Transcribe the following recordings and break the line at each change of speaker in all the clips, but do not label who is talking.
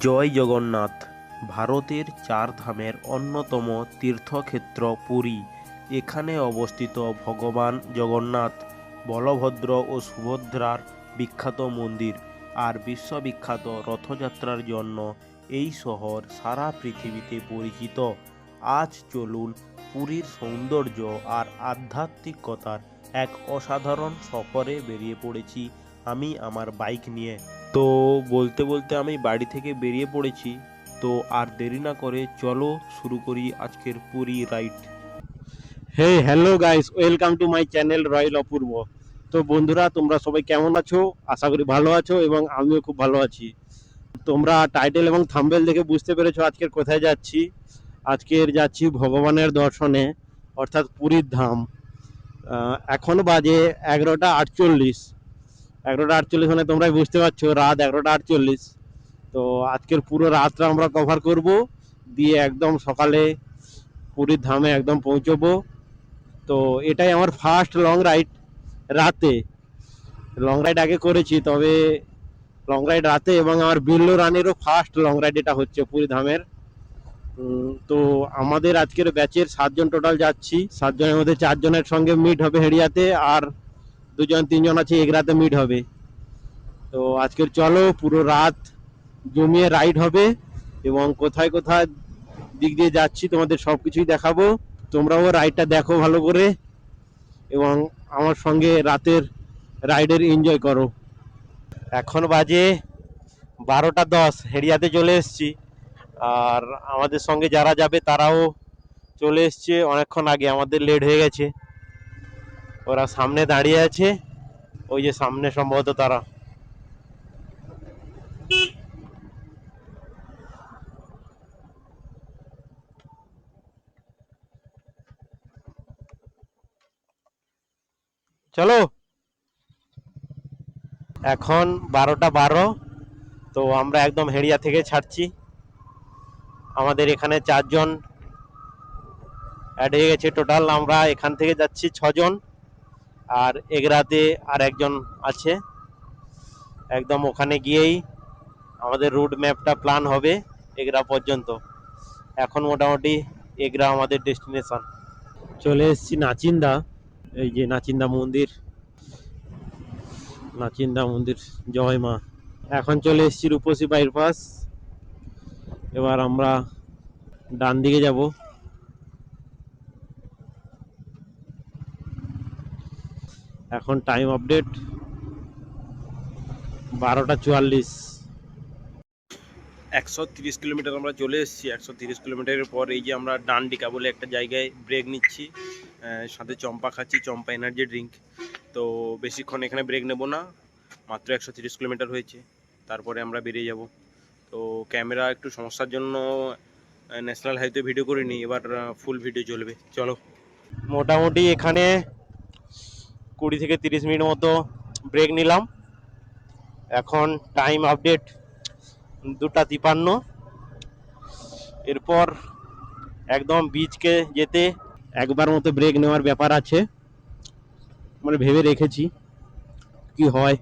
জয় জগন্নাথ। ভারতের চার ধামের অন্যতম তীর্থক্ষেত্র পুরী। এখানে অবস্থিত ভগবান জগন্নাথ, বলভদ্র ও সুভদ্রার বিখ্যাত মন্দির আর বিশ্ববিখ্যাত রথযাত্রার জন্য এই শহর সারা পৃথিবীতে পরিচিত। আজ চলুন পুরীর সৌন্দর্য আর আধ্যাত্মিকতার এক অসাধারণ সফরে বেরিয়ে পড়েছি আমি আমার বাইক নিয়ে। তো বলতে বলতে আমি বাড়ি থেকে বেরিয়ে পড়েছি। তো আর দেরি না করে চলো শুরু করি আজকের Puri ride.
Hey hello guys, welcome to my channel royal Apurba. তো বন্ধুরা, তোমরা সবাই কেমন আছো? আশা করি ভালো আছো এবং আমিও খুব ভালো আছি। তোমরা টাইটেল এবং থাম্বনেল দেখে বুঝতে পেরেছো আজকের কোথায় যাচ্ছি। আজকের যাচ্ছি ভগবানের দর্শনে, অর্থাৎ পুরীর ধাম। এখন বাজে 11টা 48। 11টা 48 মানে তোমরাই বুঝতে পারছো, রাত 11টা 48। তো আজকের পুরো রাতটা আমরা কভার করব, দিয়ে একদম সকালে পুরীর ধামে একদম পৌঁছবো। তো এটাই আমার ফার্স্ট লং রাইড রাতে। লং রাইড আগে করেছি, তবে লং রাইড রাতে, এবং আমার বিল্লো রানেরও ফার্স্ট লং রাইড এটা হচ্ছে পুরী ধামের। তো আমাদের আজকের ব্যাচের 7 জন টোটাল যাচ্ছি। 7 জনের মধ্যে 4 জনের সঙ্গে মিট হবে হেড়িয়াতে, আর 2-3 জন আছে এগরাতে মিট হবে। তো আজকের চলো পুরো রাত জমিয়ে রাইড হবে, এবং কোথায় কোথায় দিক দিয়ে যাচ্ছি তোমাদের সব কিছুই দেখাবো। তোমরাও রাইডটা দেখো ভালো করে, এবং আমার সঙ্গে রাতের রাইডের এনজয় করো। এখন বাজে 12টা 10, হেরিয়াতে চলে এসেছি। আর আমাদের সঙ্গে যারা যাবে তারাও চলে এসছে অনেকক্ষণ আগে, আমাদের লেট হয়ে গেছে। ওরা সামনে দাঁড়িয়ে আছে, ওই যে সামনে সম্ভবত তারা। চলো, এখন 12টা 12। তো আমরা একদম হেরিয়া থেকে ছাড়ছি। আমাদের এখানে 4 জন অ্যাড হয়ে গেছে টোটাল। আমরা এখান থেকে যাচ্ছি 6 জন, আর এগরাতে আর একজন আছে। একদম ওখানে গিয়েই আমাদের রুট ম্যাপটা প্ল্যান হবে এগরা পর্যন্ত। এখন মোটামুটি এগরা আমাদের ডেস্টিনেশন। চলে এসেছি নাচিন্দা। এই যে নাচিন্দা মন্দির, নাচিন্দা মন্দির, জয় মা। এখন চলে এসেছি রূপসী বাইপাস। এবার আমরা ডান দিকে যাব। এখন টাইম আপডেট 12টা 44।
130 কিলোমিটার আমরা চলে এসেছি। 130 কিলোমিটারের পর এই যে আমরা ডান্ডিকা বলে একটা জায়গায় ব্রেক নিচ্ছি, সাথে চম্পা খাচ্ছি, চম্পা এনার্জি ড্রিঙ্ক। তো বেশিক্ষণ এখানে ব্রেক নেব না, মাত্র 130 কিলোমিটার হয়েছে, তারপরে আমরা বেরিয়ে যাব। তো ক্যামেরা একটু সমস্যার জন্য ন্যাশনাল হাইওয়ে ভিডিও করিনি, এবার ফুল ভিডিও চলবে। চলো।
মোটামুটি এখানে 20 থেকে 30 মিনিট মতো ব্রেক নিলাম। এখন টাইম আপডেট 2টা 53। এরপর একদম বিচকে যেতে একবার মতো ব্রেক নেওয়ার ব্যাপার আছে, মানে ভেবে রেখেছি কি হয়।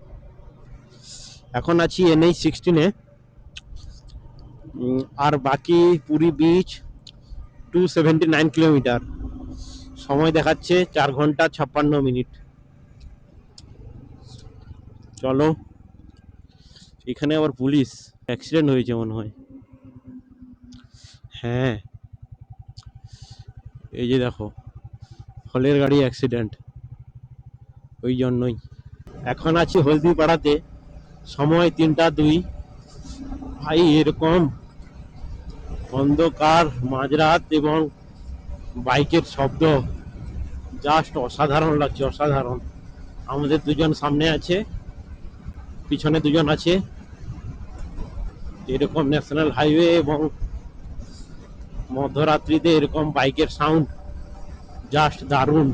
এখন আছি NH-16-এ। আর বাকি পুরী বিচ 279 কিলোমিটার। সময় দেখাচ্ছে 4 ঘন্টা 56 মিনিট। চলো, এখানে আবার পুলিশ। অ্যাক্সিডেন্ট হয়েছে মনে হয়। হ্যাঁ, এই যে দেখো, ফলের গাড়ি অ্যাক্সিডেন্ট, ওই জন্যই। এখন আছি হলদিপাড়াতে, সময় 3টা 2। ভাই, এরকম অন্ধকার মাঝরাত এবং বাইকের শব্দ জাস্ট অসাধারণ লাগছে, অসাধারণ। আমাদের 2 জন সামনে আছে, পিছনে 2 জন আছে। এরকম ন্যাশনাল হাইওয়ে এবং মধ্যরাত্রিতে এরকম বাইকের সাউন্ড জাস্ট দারুণ।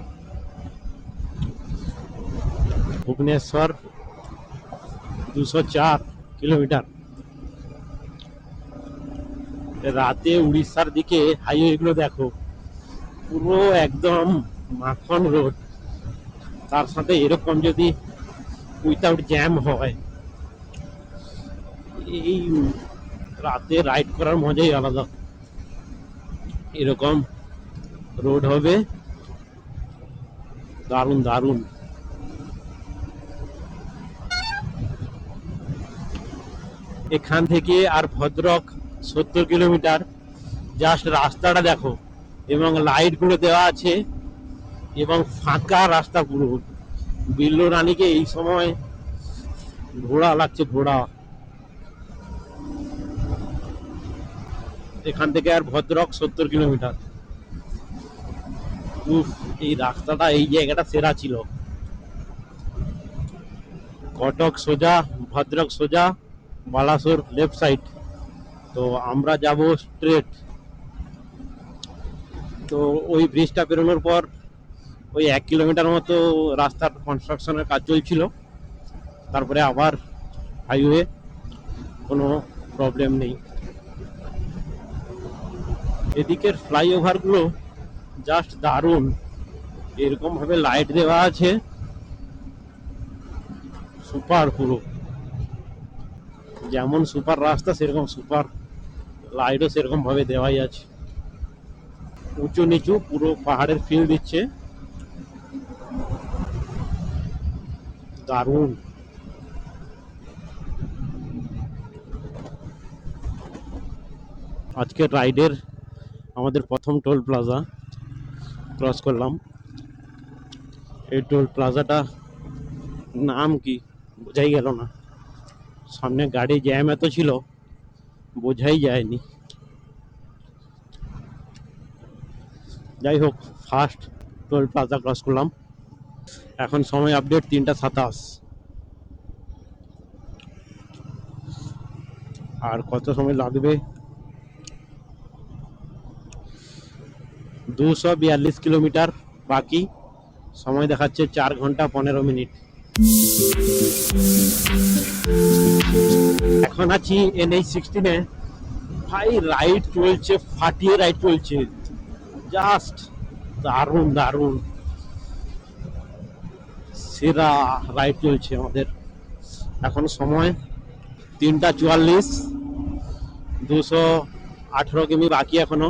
ভুবনেশ্বর 204 কিলোমিটার। রাতে উড়িষ্যার দিকে হাইওয়েগুলো দেখো, পুরো একদম মাখন রোড। তার সাথে এরকম যদি উইথাউট জ্যাম হয়, এই রাতে রাইড করার মজাই আলাদা। এরকম রোড হবে, দারুণ দারুণ। এখান থেকে আর ভদ্রক 70 কিলোমিটার। জাস্ট রাস্তাটা দেখো, এবং লাইট গুলো দেওয়া আছে, এবং ফাঁকা রাস্তা পুরো। বিল্লো রানীকে এই সময় ঘোড়া লাগছে, ঘোড়া। এখান থেকে আর ভদ্রক 70 কিলোমিটার। উফ, এই রাস্তাটা, এই জায়গাটা সেরা ছিল। কটক সোজা, ভদ্রক সোজা, বালাসোর লেফট সাইড। তো আমরা যাব স্ট্রেট। তো ওই ব্রিজটা পেরোনোর পর ওই 1 কিলোমিটার মতো রাস্তার কনস্ট্রাকশনের কাজ চলছিল, তারপরে আবার হাইওয়ে, কোনো প্রবলেম নেই। এদিকের ফ্লাইওভারগুলো জাস্ট দারুণ, এরকম ভাবে লাইট দেওয়া আছে, সুপার পুরো। যেমন সুপার রাস্তা সেরকম সুপার লাইটও সেরকম ভাবে দেওয়াই আছে। উঁচু নিচু পুরো পাহাড়ের ফিল দিচ্ছে, দারুণ। আজকের রাইডের আমাদের প্রথম টোল প্লাজা ক্রস করলাম। এই টোল প্লাজাটা নাম কি বোঝাই গেল না, সামনে গাড়ি জ্যাম এত ছিল বোঝাই যায়নি। যাই হোক, ফার্স্ট টোল প্লাজা ক্রস করলাম। এখন সময় আপডেট 3টা 27। আর কত সময় লাগবে? 242 কিলোমিটার বাকি। সময় দেখাচ্ছে 4 ঘন্টা 15 মিনিট। এখন আছি NH16-এ। ভাই রাইড চলছে, ফাটিয়ে রাইড চলছে, জাস্ট দারুণ দারুণ, সেরা রাইড চলছে আমাদের। এখন সময় 3টা 44, 218 কিমি বাকি এখনো।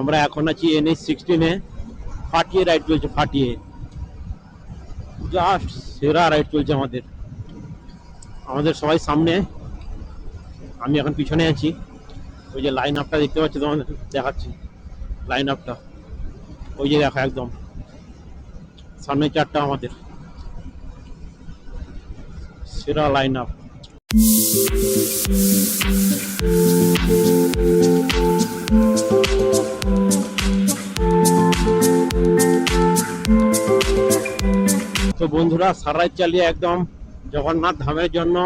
আমরা এখন আছি NH16-এ। ফাটিয়ে রাইড চলছে, ফাটিয়ে, জাস্ট সেরা রাইড চলছে আমাদের। আমাদের সবাই সামনে, আমি এখন পিছনে আছি। ওই যে লাইন আপটা দেখতে পাচ্ছি, তোমাদের দেখাচ্ছি লাইন আপটা। ওই যে দেখো, একদম সামনে 4টা আমাদের, সেরা লাইন আপ। তো বন্ধুরা, সারা রাত চালিয়ে একদম জগন্নাথ ধামের জন্য,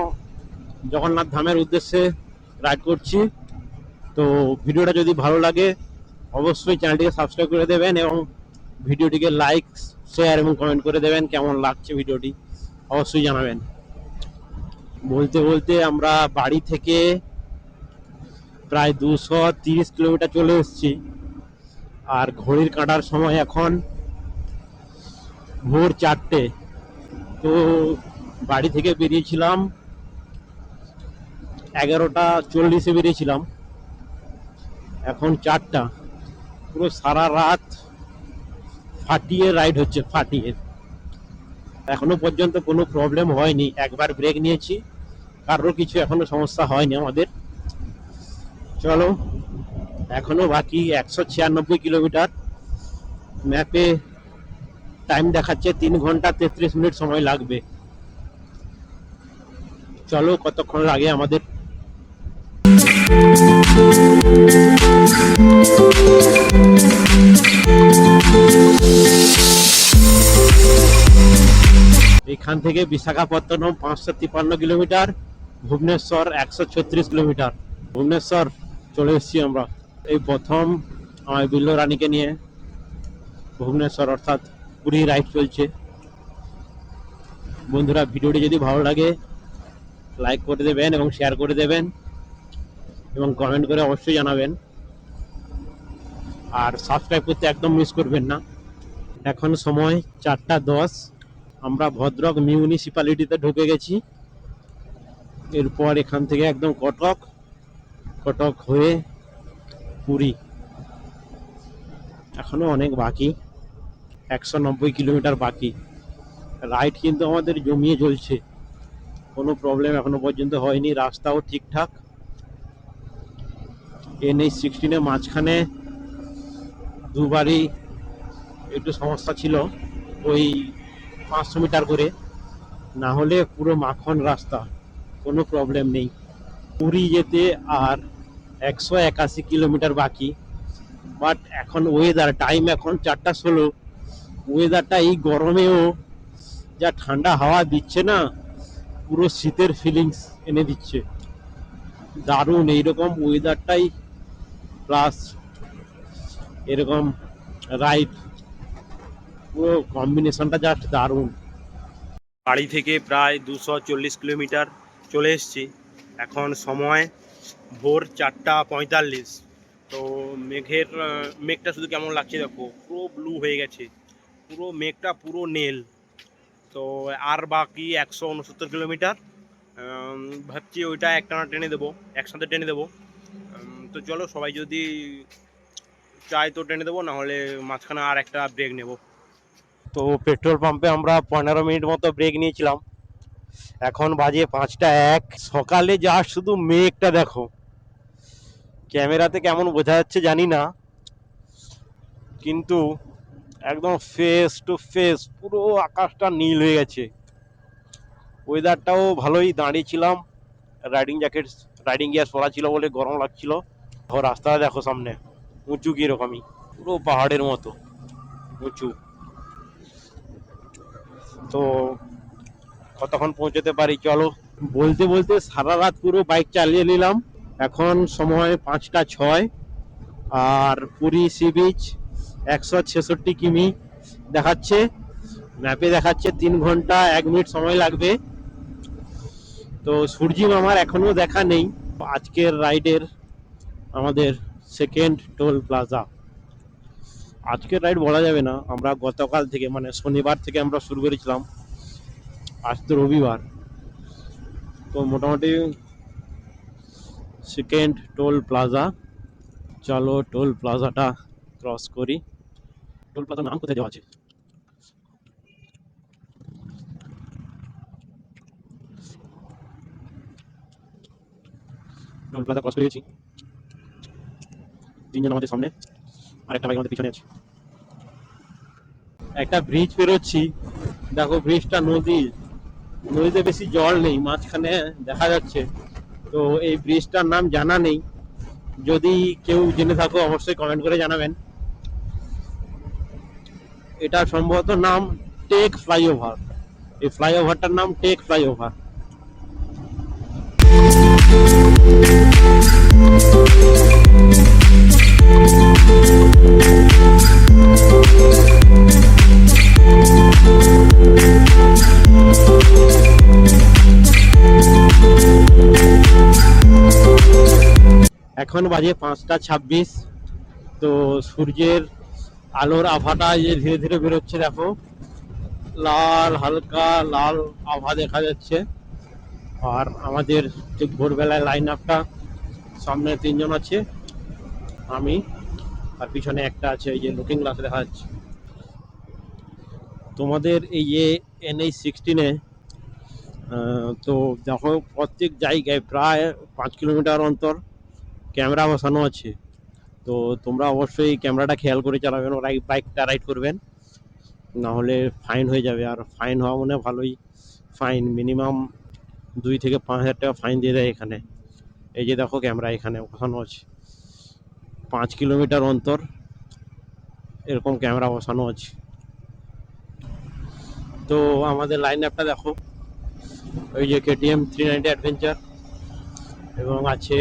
জগন্নাথ ধামের উদ্দেশ্যে রাইড করছি। তো ভিডিওটা যদি ভালো লাগে অবশ্যই চ্যানেলটিকে সাবস্ক্রাইব করে দেবেন, এবং ভিডিওটিকে লাইক, শেয়ার এবং কমেন্ট করে দেবেন। কেমন লাগছে ভিডিওটি অবশ্যই জানাবেন। বলতে বলতে আমরা বাড়ি থেকে প্রায় 230 কিলোমিটার চলে এসেছি। আর ঘড়ির কাঁটার সময় এখন ভোর 4টে। তো বাড়ি থেকে বেরিয়েছিলাম 11টা 40-এ বেরিয়েছিলাম, এখন 4টা। পুরো সারা রাত ফাটিয়ে রাইড হচ্ছে, ফাটিয়ে। এখনো পর্যন্ত কোনো প্রবলেম হয়নি, একবার ব্রেক নিয়েছি, কারোর কিছু এখনো সমস্যা হয়নি আমাদের। চলো, এখনো বাকি 196 কিলোমিটার। ম্যাপে টাইম দেখাচ্ছে 3 ঘন্টা 33 মিনিট সময় লাগবে। চলো, কতক্ষণ লাগে আমাদের। এখান থেকে বিশাখাপত্তনম 553 কিলোমিটার, ভুবনেশ্বর 136 কিলোমিটার। ভুবনেশ্বর চলে এসেছি আমরা। এই প্রথম আমার বিল্লো রানীকে নিয়ে ভুবনেশ্বর অর্থাৎ পুরী রাইড চলছে। বন্ধুরা, ভিডিওটি যদি ভালো লাগে লাইক করে দেবেন এবং শেয়ার করে দেবেন, এবং কমেন্ট করে অবশ্যই জানাবেন। আর সাবস্ক্রাইব করতে একদম মিস করবেন না। এখন সময় 4টা 10। আমরা ভদ্রক মিউনিসিপ্যালিটিতে ঢুকে গেছি। এরপর এখান থেকে একদম কটক, কটক হয়ে পুরী। এখনো অনেক বাকি, 190 কিলোমিটার বাকি। রাইড কিন্তু আমাদের জমিয়ে চলছে, কোনো প্রবলেম এখনো পর্যন্ত হয়নি, রাস্তাও ঠিকঠাক। NH16 মাঝখানে দুবারই একটু সমস্যা ছিল, ওই 500 মিটার করে, না হলে পুরো মাখন রাস্তা, কোনো প্রবলেম নেই। পুরী যেতে আর 181 কিলোমিটার বাকি। বাট এখন ওয়েদার, টাইম এখন 4টা 16, ওয়েদারটা এই গরমেও যা ঠান্ডা হাওয়া দিচ্ছে না, পুরো শীতের ফিলিংস এনে দিচ্ছে, দারুণ। এইরকম ওয়েদারটাই প্লাস এরকম রাইড, পুরো কম্বিনেশনটা জাস্ট দারুণ। বাড়ি থেকে প্রায় 240 কিলোমিটার চলে এসেছি। এখন সময় ভোর 4টা 45। তো মেঘটা শুধু কেমন লাগছে দেখো, পুরো ব্লু হয়ে গেছে, পুরো মেঘটা পুরো নীল। তো আর বাকি 169 কিলোমিটার, ভাবছি ওইটা একটানা টেনে দেবো, একসাথে টেনে দেবো। তো চলো, সবাই যদি চাই তো টেনে দেবো, নাহলে মাঝখানে আর একটা ব্রেক নেব। তো পেট্রোল পাম্পে আমরা 15 মিনিট মতো ব্রেক নিয়েছিলাম। এখন বাজে 5টা 1। সকালে যা শুধু মেঘটা দেখো, ক্যামেরাতে কেমন বোঝা যাচ্ছে জানি না, কিন্তু একদম ফেস টু ফেস পুরো আকাশটা নীল হয়ে গেছে। ওয়েদারটাও ভালোই, দাঁড়িয়েছিলাম, রাইডিং গিয়ার পরা ছিল বলে গরম লাগছিল। রাস্তাটা দেখো সামনে, উঁচু কিরকমই, পুরো পাহাড়ের মতো উঁচু। তো কতক্ষণ পৌঁছতে পারি চলো। বলতে বলতে সারা রাত পুরো বাইক চালিয়ে নিলাম। এখন সময় 5টা 6, আর পুরী সি বিচ 166 কিমি দেখাচ্ছে, ম্যাপে দেখাচ্ছে 3 ঘন্টা 1 মিনিট সময় লাগবে। তো সূর্যি মামার এখনো দেখা নেই। আজকের রাইডের আমাদের সেকেন্ড টোল প্লাজা। আজকের রাইড বলা যাবে না, আমরা গতকাল থেকে মানে শনিবার থেকে আমরা শুরু করেছিলাম, আজ তো রবিবার। তো মোটামুটি সেকেন্ড টোল প্লাজা। চলো টোল প্লাজাটা ক্রস করি। টোল প্লাজার নাম কোথায় দেওয়া আছে? টোল প্লাজা ক্রস করেছি, 3জন আমাদের সামনে, আরেকটা বাইক আমাদের পিছনে আছে। একটা ব্রিজ পেরোচ্ছি, দেখো ব্রিজটা নদীতে বেশি জল নেই, মাঝখানে দেখা যাচ্ছে। তো এই ব্রিজটার নাম জানা নেই, যদি কেউ জেনে থাকো অবশ্যই কমেন্ট করে জানাবেন। এটা সম্ভবত নাম টেক ফ্লাইওভার, এই ফ্লাইওভারটার নাম টেক ফ্লাইওভার। এখন বাজে 5টা 26। তো সূর্যের আলোর আভাটা যে ধীরে ধীরে বেরোচ্ছে দেখো, লাল, হালকা লাল আভা দেখা যাচ্ছে। আর আমাদের ঠিক ভোরবেলায় লাইন আপটা, সামনে 3জন আছে, আমি আর পিছনে একটা আছে, এই যে লুকিং গ্লাস দেখা যাচ্ছে। তোমাদের এই যে NH16 তো দেখো প্রত্যেক জায়গায় প্রায় 5 কিলোমিটার অন্তর ক্যামেরা বসানো আছে। তো তোমরা অবশ্যই ক্যামেরাটা খেয়াল করে চালাবেন, বাইকটা রাইড করবেন, না হলে ফাইন হয়ে যাবে। আর ফাইন হওয়া মানে ভালোই ফাইন, মিনিমাম 2 থেকে 5 হাজার টাকা ফাইন দিয়ে দেয় এখানে। এই যে দেখো ক্যামেরা এখানে বসানো আছে, 5 কিলোমিটার অন্তর এরকম ক্যামেরা বসানো আছে। তো আমাদের লাইন আপটা দেখো, ওই যে KTM 390 অ্যাডভেঞ্চার, এবং আছে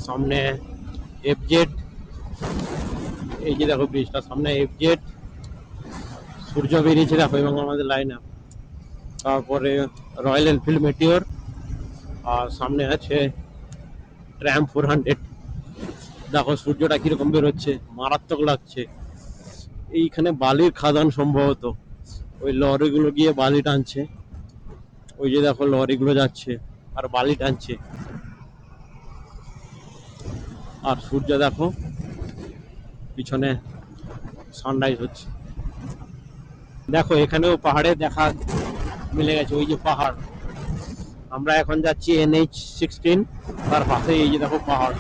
সামনে FZ, এই যে দেখো ব্রিজটা সামনে FZ, সূর্য বেরিয়েছে দেখো, এবং আমাদের লাইন আপ। তারপরে রয়্যাল এনফিল্ড মেটিওর, আর সামনে আছে ট্র্যাম 400। দেখো সূর্যটা কিরকম বেরোচ্ছে, মারাত্মক লাগছে। এইখানে বালির খাদান সম্ভবত, ওই লরিগুলো গিয়ে বালি টানছে, ওই যে দেখো লরিগুলো যাচ্ছে। আর বালি টানছে। আর সূর্য দেখো পিছনে সানরাইজ হচ্ছে। দেখো এখানেও পাহাড়ে দেখা মিলে গেছে, ওই যে পাহাড়। আমরা এখন যাচ্ছি NH-16, তার পাশে এই যে দেখো পাহাড়,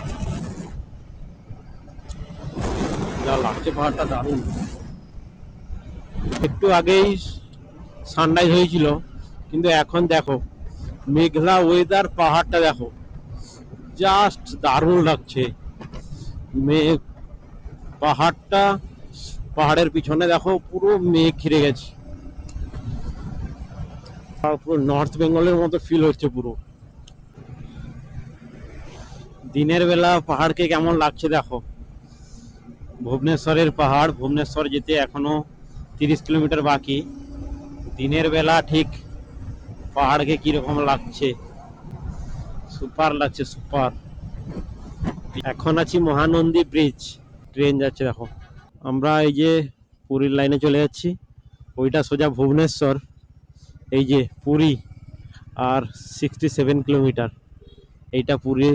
যা লাগছে পাহাড়টা দারুণ। একটু আগেই সানরাইজ হয়েছিল, কিন্তু এখন দেখো মেঘলা ওয়েদার, পাহাড়টা দেখো জাস্ট দারুণ লাগছে। মেঘ, পাহাড়টা, পাহাড়ের পিছনে দেখো পুরো মেঘ ঘিরে গেছে। আর পুরো নর্থ বেঙ্গলের মতো ফিল হচ্ছে পুরো। দিনের বেলা পাহাড়কে কেমন লাগছে দেখো। ভুবনেশ্বরের পাহাড়, ভুবনেশ্বর যেতে এখনো 30 কিলোমিটার বাকি। দিনের বেলা ঠিক পাহাড়কে কিরকম লাগছে, সুপার লাগছে, সুপার। এখন আছি মহানন্দী ব্রিজ, ট্রেন যাচ্ছে দেখো। আমরা এই যে পুরীর লাইনে চলে যাচ্ছি, ওইটা সোজা ভুবনেশ্বর, এই যে পুরী, আর 67 কিলোমিটার। এইটা পুরী,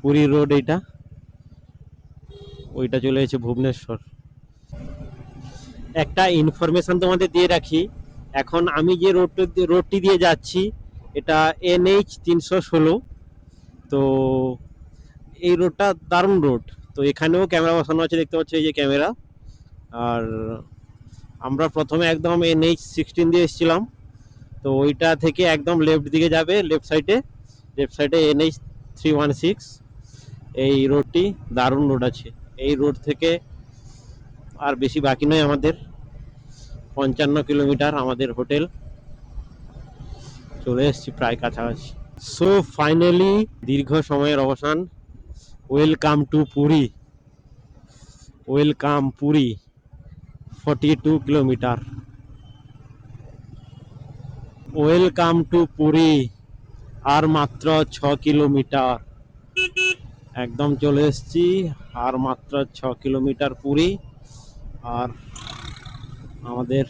পুরী রোড এইটা, ওইটা চলে গেছে ভুবনেশ্বর। একটা ইনফরমেশন তোমাদের দিয়ে রাখি, এখন আমি যে রোডটি দিয়ে যাচ্ছি এটা NH-316। তো এই রোডটা দারুণ রোড। তো এখানেও ক্যামেরা বসানো আছে, দেখতে পাচ্ছ এই যে ক্যামেরা। আর আমরা প্রথমে একদম NH-16 দিয়ে এসেছিলাম, তো ওইটা থেকে একদম লেফট দিকে যাবে, লেফট সাইডে NH-316। এই রোডটি দারুণ রোড আছে। এই রোড থেকে আর বেশি বাকি নয় আমাদের, 55 কিলোমিটার আমাদের হোটেল। চলে এসেছি প্রায় কাছাকাছি। সো ফাইনালি দীর্ঘ সময়ের অবসান, welcome to Puri, welcome Puri. 42 kilometre, welcome to Puri. আর মাত্র 6 কিলোমিটার, একদম চলে এসেছি। আর মাত্র 6 কিলোমিটার পুরী। আর আমাদের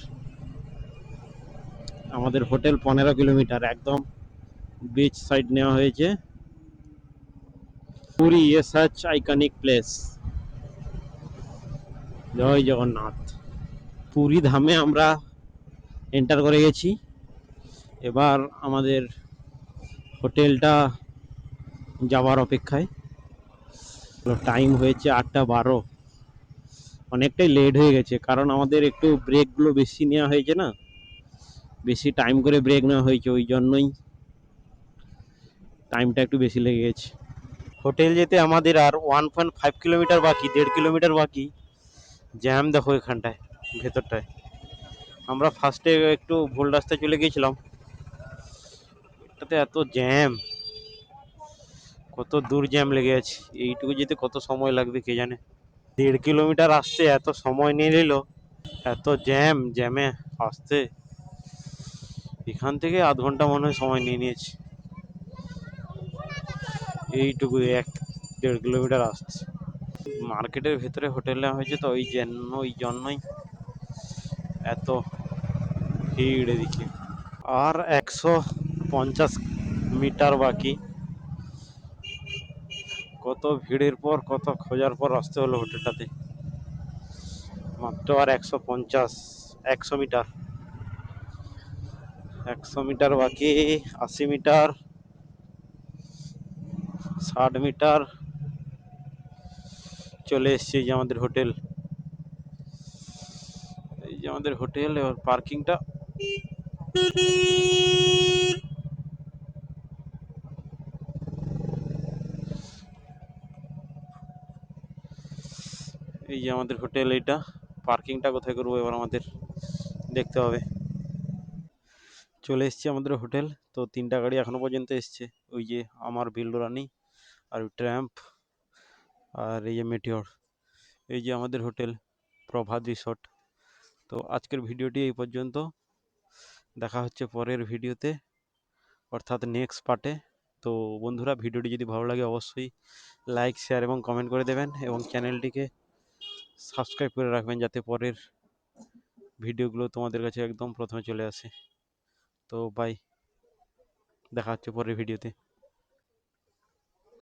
আমাদের হোটেল 15 কিলোমিটার, একদম বিচ সাইড নেওয়া হয়েছে। পুরী এ সাচ আইকনিক প্লেস। জয় জগন্নাথ। পুরী ধামে আমরা এন্টার করে গেছি। এবার আমাদের হোটেলটা যাওয়ার অপেক্ষায়। টাইম হয়েছে 8টা 12, অনেকটাই লেট হয়ে গেছে, কারণ আমাদের একটু ব্রেকগুলো বেশি নেওয়া হয়েছে না, বেশি টাইম করে ব্রেক নেওয়া হয়েছে, ওই জন্যই টাইমটা একটু বেশি লেগে গেছে। হোটেল যেতে আমাদের আর 1.5 কিলোমিটার বাকি, 1.5 কিলোমিটার বাকি। জ্যাম দেখো এখানটায়, ভেতরটায়। আমরা ফার্স্টে একটু ভুল রাস্তায় চলে গিয়েছিলাম, এটাতে এত জ্যাম, কত দূর জ্যাম লেগে আছে। এইটুকু যেতে কত সময় লাগবে কে জানে। 1.5 কিলোমিটার আসতে এত সময় নিয়ে নিল, এত জ্যামে আসতে। এখান থেকে আধ ঘন্টা মনে হয় সময় নিয়ে নিয়েছে, এইটুকু 1-1.5 কিলোমিটার আসছে। মার্কেটের ভেতরে হোটেল নেওয়া হয়েছে, তো ওই জন্যই এত ভিড় এদিকে। আর 150 মিটার বাকি। কত ভিড়ের পর, কত খোঁজার পর আসতে হলো হোটেলটাতে। মাত্র আর 150, 100 মিটার, 100 মিটার বাকি। 80 মিটার, 60 মিটার, চলে এসছি। এই যে আমাদের হোটেল, এই যে আমাদের হোটেল। এবার পার্কিংটা, এই যে আমাদের হোটেল। এইটা পার্কিংটা কোথায় করবো এবার আমাদের দেখতে হবে। চলে এসছি আমাদের হোটেল। তো 3টা গাড়ি এখনো পর্যন্ত এসছে, ওই যে আমার বিল্ডরানি, আর ট্র্যাম্প, আর এই যে মেটিওর। এই যে আমাদের হোটেল প্রভাত রিসর্ট। তো আজকের ভিডিওটি এই পর্যন্ত, দেখা হচ্ছে পরের ভিডিওতে, অর্থাৎ নেক্সট পার্টে। তো বন্ধুরা, ভিডিওটি যদি ভালো লাগে অবশ্যই লাইক, শেয়ার এবং কমেন্ট করে দেবেন, এবং চ্যানেলটিকে সাবস্ক্রাইব করে রাখবেন, যাতে পরের ভিডিওগুলো তোমাদের কাছে একদম প্রথমে চলে আসে। তো বাই। দেখা হচ্ছে পরের ভিডিওতে।